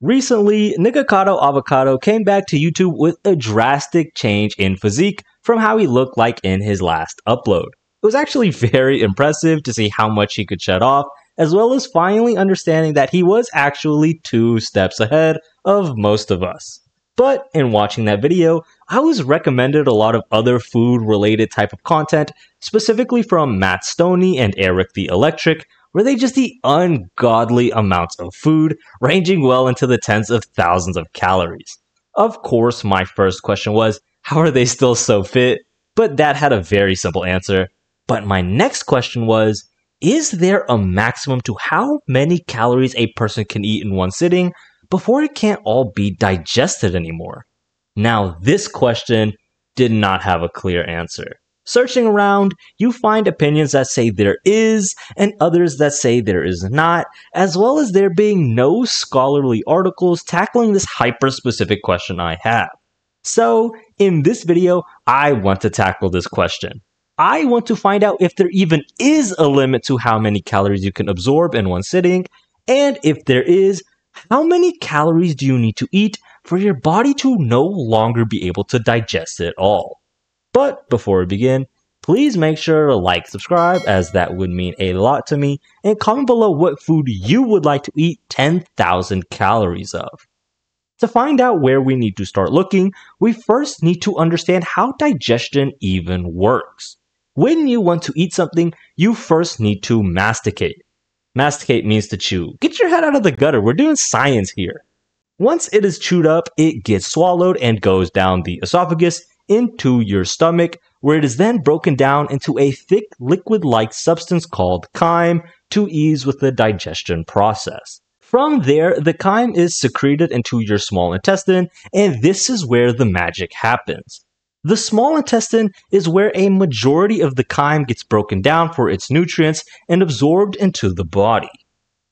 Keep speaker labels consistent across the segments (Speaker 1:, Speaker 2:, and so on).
Speaker 1: Recently, Nikocado Avocado came back to YouTube with a drastic change in physique from how he looked like in his last upload. It was actually very impressive to see how much he could shed off, as well as finally understanding that he was actually 2 steps ahead of most of us. But in watching that video, I was recommended a lot of other food related type of content, specifically from Matt Stonie and Eric the Electric, where they just eat ungodly amounts of food, ranging well into the tens of thousands of calories. Of course, my first question was, how are they still so fit? But that had a very simple answer. But my next question was, is there a maximum to how many calories a person can eat in one sitting before it can't all be digested anymore? Now, this question did not have a clear answer. Searching around, you find opinions that say there is, and others that say there is not, as well as there being no scholarly articles tackling this hyper-specific question I have. So, in this video, I want to tackle this question. I want to find out if there even is a limit to how many calories you can absorb in one sitting, and if there is, how many calories do you need to eat for your body to no longer be able to digest it all? But before we begin, please make sure to like, subscribe, as that would mean a lot to me, and comment below what food you would like to eat 10,000 calories of. To find out where we need to start looking, we first need to understand how digestion even works. When you want to eat something, you first need to masticate. Masticate means to chew. Get your head out of the gutter, we're doing science here. Once it is chewed up, it gets swallowed and goes down the esophagus into your stomach, where it is then broken down into a thick liquid-like substance called chyme to ease with the digestion process. From there, the chyme is secreted into your small intestine, and this is where the magic happens. The small intestine is where a majority of the chyme gets broken down for its nutrients and absorbed into the body.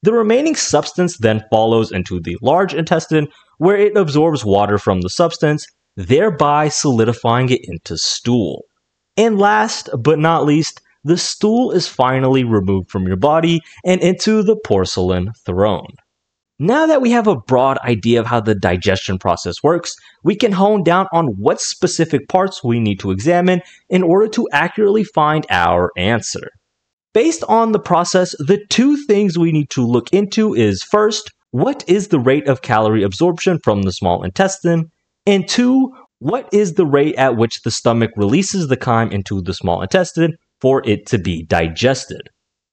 Speaker 1: The remaining substance then follows into the large intestine, where it absorbs water from the substance, thereby solidifying it into stool. And last but not least, the stool is finally removed from your body and into the porcelain throne. Now that we have a broad idea of how the digestion process works, we can hone down on what specific parts we need to examine in order to accurately find our answer. Based on the process, the 2 things we need to look into is first, what is the rate of calorie absorption from the small intestine? And 2, what is the rate at which the stomach releases the chyme into the small intestine for it to be digested?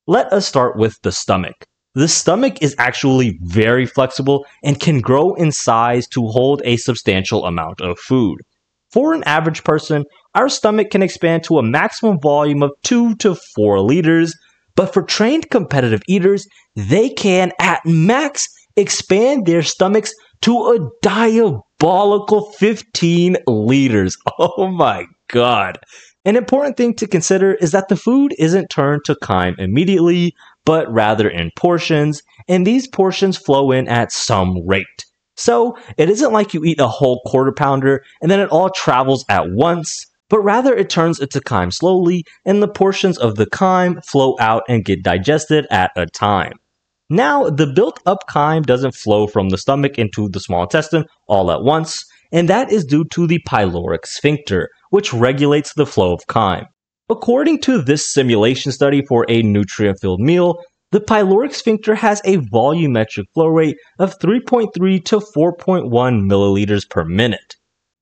Speaker 1: Let us start with the stomach. The stomach is actually very flexible and can grow in size to hold a substantial amount of food. For an average person, our stomach can expand to a maximum volume of 2 to 4 liters, but for trained competitive eaters, they can at max expand their stomachs to a diabolical 15 liters. Oh my god. An important thing to consider is that the food isn't turned to chyme immediately, but rather in portions, and these portions flow in at some rate. So it isn't like you eat a whole quarter pounder and then it all travels at once, but rather it turns into chyme slowly, and the portions of the chyme flow out and get digested at a time. Now, the built-up chyme doesn't flow from the stomach into the small intestine all at once, and that is due to the pyloric sphincter, which regulates the flow of chyme. According to this simulation study for a nutrient-filled meal, the pyloric sphincter has a volumetric flow rate of 3.3 to 4.1 milliliters per minute.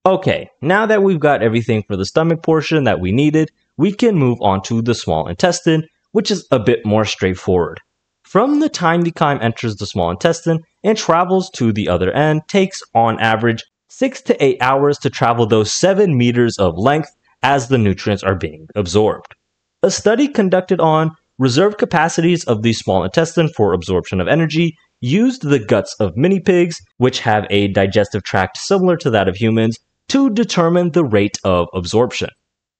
Speaker 1: Okay, now that we've got everything for the stomach portion that we needed, we can move on to the small intestine, which is a bit more straightforward. From the time the chyme enters the small intestine and travels to the other end takes, on average, 6 to 8 hours to travel those 7 meters of length as the nutrients are being absorbed. A study conducted on reserve capacities of the small intestine for absorption of energy used the guts of mini pigs, which have a digestive tract similar to that of humans, to determine the rate of absorption.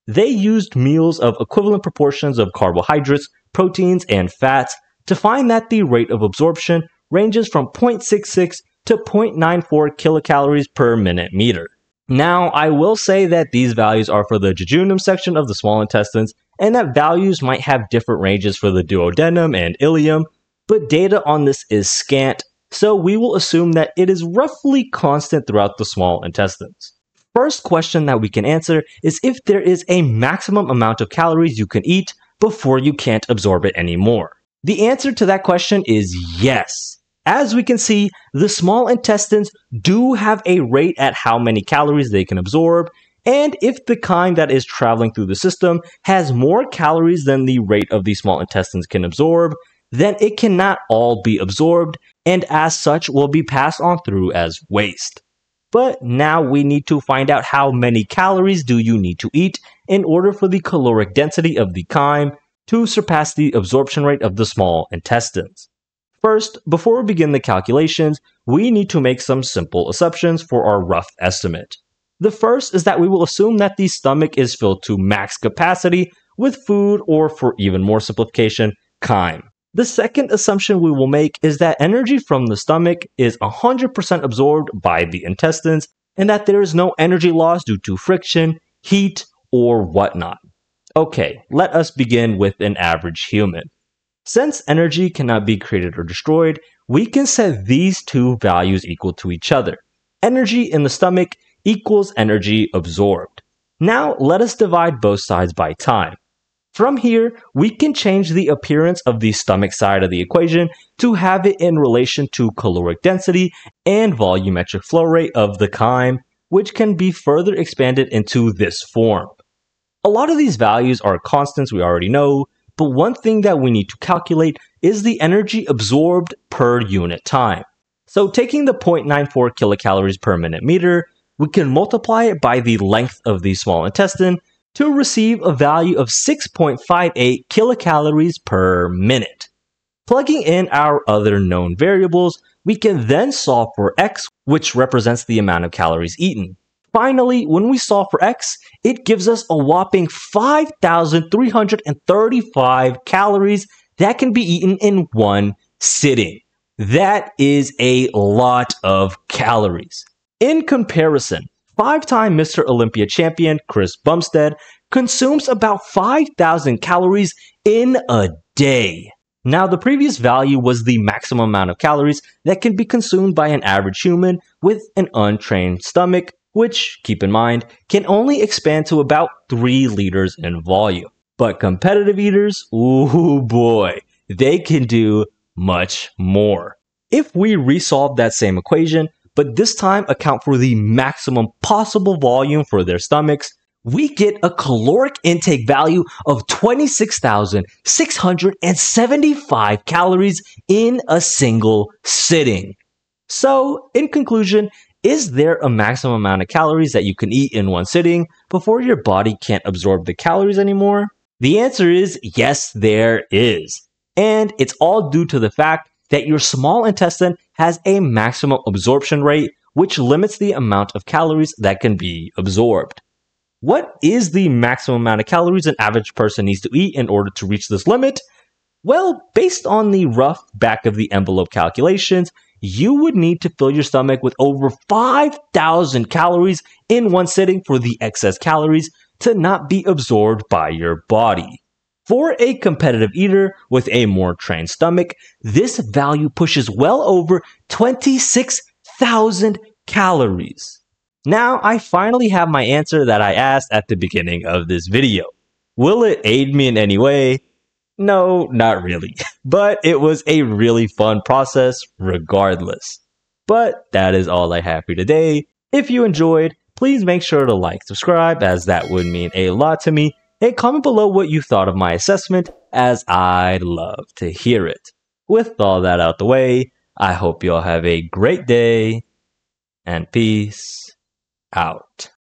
Speaker 1: They used meals of equivalent proportions of carbohydrates, proteins, and fats to find that the rate of absorption ranges from 0.66 to 0.94 kilocalories per minute meter. Now, I will say that these values are for the jejunum section of the small intestines, and that values might have different ranges for the duodenum and ileum, but data on this is scant, so we will assume that it is roughly constant throughout the small intestines. First question that we can answer is if there is a maximum amount of calories you can eat before you can't absorb it anymore. The answer to that question is yes. As we can see, the small intestines do have a rate at how many calories they can absorb, and if the kind that is traveling through the system has more calories than the rate of the small intestines can absorb, then it cannot all be absorbed, and as such will be passed on through as waste. But now we need to find out how many calories do you need to eat in order for the caloric density of the chyme to surpass the absorption rate of the small intestines. First, before we begin the calculations, we need to make some simple assumptions for our rough estimate. The first is that we will assume that the stomach is filled to max capacity with food, or for even more simplification, chyme. The second assumption we will make is that energy from the stomach is 100% absorbed by the intestines, and that there is no energy loss due to friction, heat, or whatnot. Okay, let us begin with an average human. Since energy cannot be created or destroyed, we can set these two values equal to each other. Energy in the stomach equals energy absorbed. Now let us divide both sides by time. From here, we can change the appearance of the stomach side of the equation to have it in relation to caloric density and volumetric flow rate of the chyme, which can be further expanded into this form. A lot of these values are constants we already know, but one thing that we need to calculate is the energy absorbed per unit time. So taking the 0.94 kilocalories per minute meter, we can multiply it by the length of the small intestine to receive a value of 6.58 kilocalories per minute. Plugging in our other known variables, we can then solve for x, which represents the amount of calories eaten. Finally, when we solve for x, it gives us a whopping 5,335 calories that can be eaten in one sitting. That is a lot of calories. In comparison, 5-time Mr. Olympia champion Chris Bumstead consumes about 5,000 calories in a day. Now, the previous value was the maximum amount of calories that can be consumed by an average human with an untrained stomach, which, keep in mind, can only expand to about 3 liters in volume. But competitive eaters, ooh boy, they can do much more. If we resolve that same equation, but this time account for the maximum possible volume for their stomachs, we get a caloric intake value of 26,675 calories in a single sitting. So, in conclusion, is there a maximum amount of calories that you can eat in one sitting before your body can't absorb the calories anymore? The answer is yes, there is. And it's all due to the fact that your small intestine has a maximum absorption rate, which limits the amount of calories that can be absorbed. What is the maximum amount of calories an average person needs to eat in order to reach this limit? Well, based on the rough back of the envelope calculations, you would need to fill your stomach with over 5,000 calories in one sitting for the excess calories to not be absorbed by your body. For a competitive eater with a more trained stomach, this value pushes well over 26,000 calories. Now, I finally have my answer that I asked at the beginning of this video. Will it aid me in any way? No, not really. But it was a really fun process regardless. But that is all I have for today. If you enjoyed, please make sure to like, subscribe, as that would mean a lot to me. And comment below what you thought of my assessment, as I'd love to hear it. With all that out the way, I hope you all have a great day, and peace out.